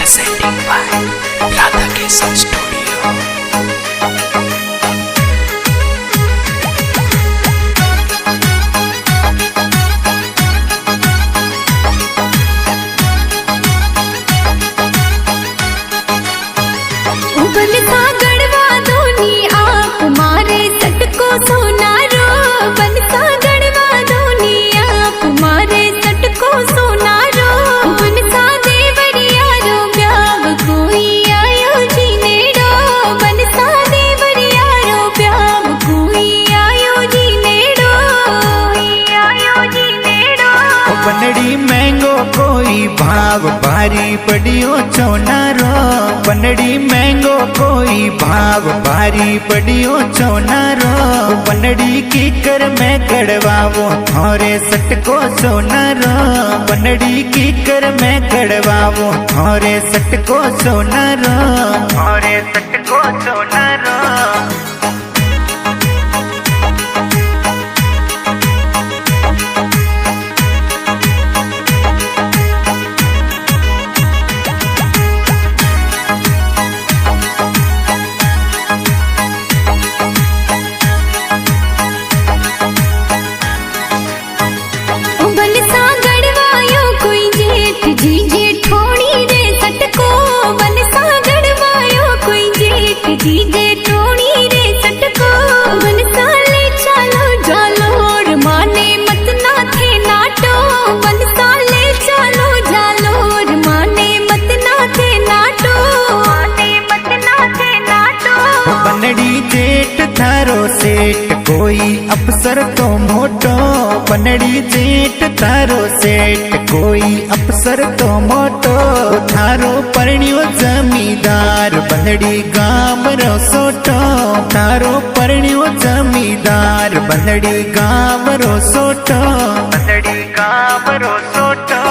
presenting by Radhakisan Studio. बनड़ी मैंगो कोई भाव भारी पड़ियो चोनारो। बनड़ी मैंगो कोई भाव भारी पड़ियो चोनारो। बनड़ी की कर में कड़वावो थोरे सटको सोनारो। बनड़ी की कर में कड़वावो थोरे सटको सोनारो। थोरे सटको सोनारो। बनड़ी जेठ थारो सेठ कोई अफसर तो मोटो। बनड़ी जेठ थारो सेठ कोई अफसर तो मोटो। थारो परण्यो जमींदार बनड़ी गाम रो सोटो। थारो परण्यो जमींदार बनड़ी गाम रो सोटो। बनड़ी गाम रो सोटो।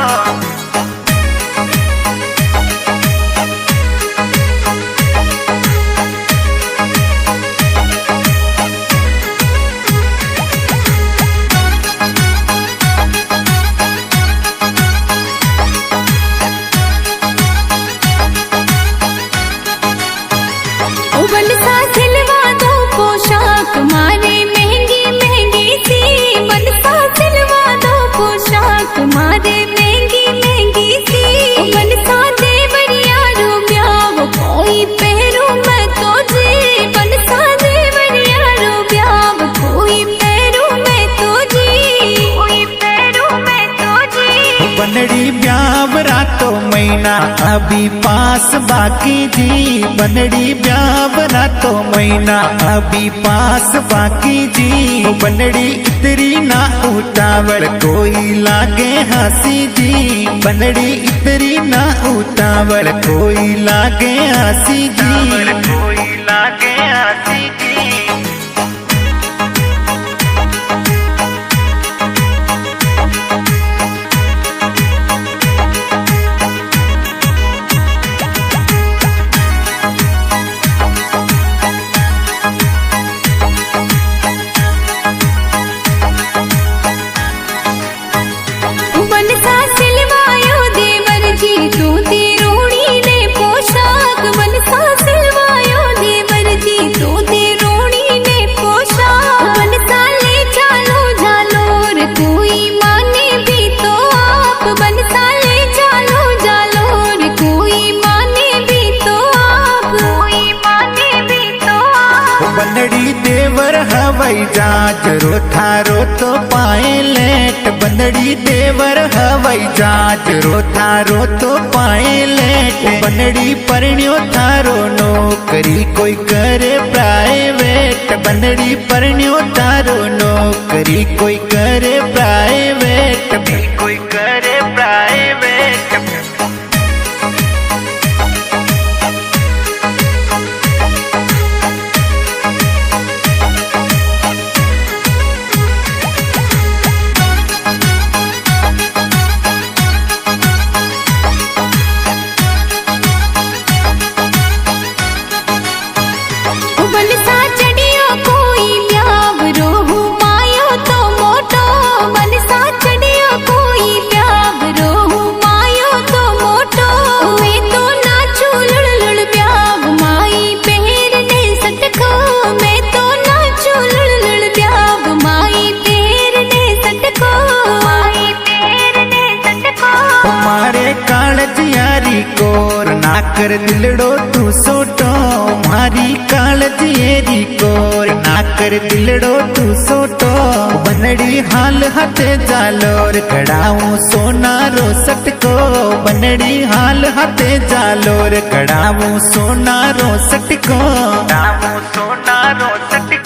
बनड़ी ब्यावरा तो महीना अभी पास बाकी जी। बनड़ी ब्यावरा तो महीना अभी पास बाकी जी। बनड़ी इतरी ना उतावल कोई लागे हंसी जी। बनड़ी इतरी ना उतावल कोई लागे हंसी जी। कोई लागे हंसी जी। बनड़ी देवर हवाई जहाज रो थारो तो पाए लेट। बनड़ी देवर हवाई जहाज रो थारो तो पाए लेट। बनड़ी परण्यो थारो नौकरी कोई करे प्राइवेट। बनड़ी परण्यो थारो नौकरी कोई करे प्राइवेट। कोई करे प्राइवेट। कोई प्यार નાકર દિલડો તું સોટો મારી કાળજીએરી કોર નાકર દિલડો તું સોટો બનડી હાલ હાથે જાલોર કડાવું સોનારો સટકો બનડી હાલ હાથે જાલોર કડાવું સોનારો સટકો કડાવું સોનારો સટકો